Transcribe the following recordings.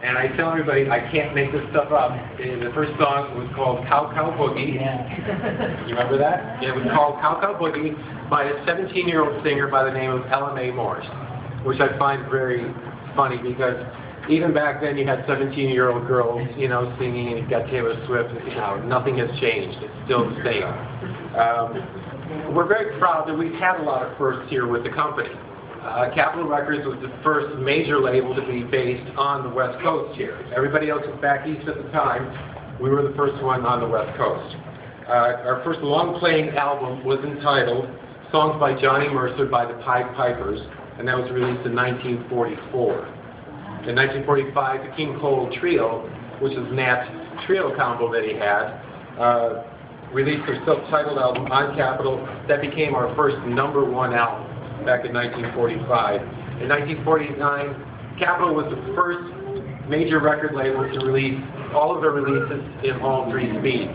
And I tell everybody, I can't make this stuff up. The first song was called Cow Cow Boogie. Yeah. You remember that? It was called Cow Cow Boogie by a 17-year-old singer by the name of Ella Mae Morse, which I find very funny because even back then you had 17-year-old girls, you know, singing, and you got Taylor Swift, you know, nothing has changed. It's still the same. We're very proud that we've had a lot of firsts here with the company. Capitol Records was the first major label to be based on the West Coast here. Everybody else was back east at the time. We were the first one on the West Coast. Our first long-playing album was entitled Songs by Johnny Mercer by the Pied Pipers, and that was released in 1944. In 1945, the King Cole Trio, which is Nat's trio combo that he had, released their self-titled album on Capitol. That became our first #1 album back in 1945. In 1949, Capitol was the first major record label to release all of their releases in all 3 speeds,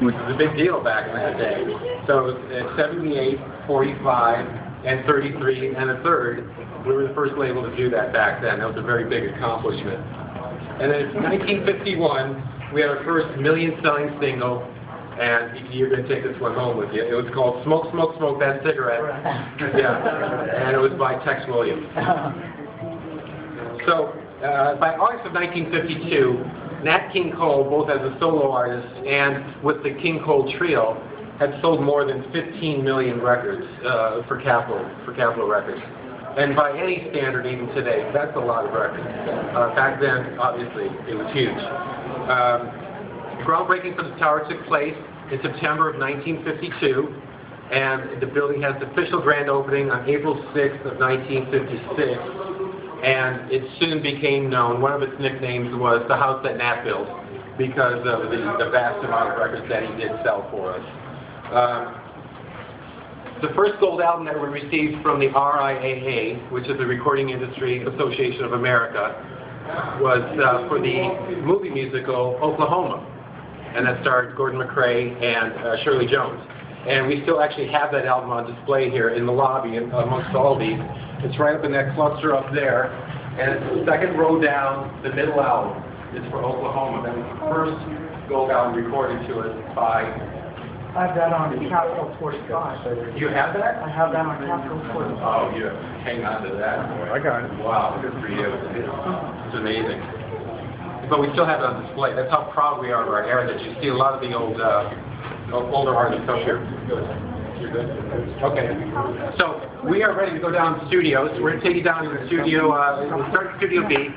which was a big deal back in that day. So at 78, 45, and 33 and a third, we were the first label to do that back then. That was a very big accomplishment. And then in 1951, we had our first million-selling single, and you're going to take this one home with you. It was called Smoke, Smoke, Smoke That Cigarette. Yeah, and it was by Tex Williams. So by August of 1952, Nat King Cole, both as a solo artist and with the King Cole Trio, had sold more than 15 million records for Capitol Records. And by any standard, even today, that's a lot of records. Back then, obviously, it was huge. Groundbreaking for the tower took place in September of 1952, and the building has the official grand opening on April 6th of 1956, and it soon became known. One of its nicknames was the house that Nat built because of the vast amount of records that he did sell for us. The first gold album that we received from the RIAA, which is the Recording Industry Association of America, was for the movie musical Oklahoma, and that starred Gordon McRae and Shirley Jones. And we still actually have that album on display here in the lobby amongst all these. It's right up in that cluster up there, and it's the second row down, the middle album. It's for Oklahoma. That was the first gold album recorded to us by... I have that on Capitol 45. You have that? I have that on Capitol 45. Oh, you hang on to that. Boy. I got it. Wow, good for you. It's amazing. But we still have it on display. That's how proud we are of our heritage. You see a lot of the older artists up here. Good. You're good? Okay. So we are ready to go down to studios. We're going to take you down to the studio. We'll start at Studio B.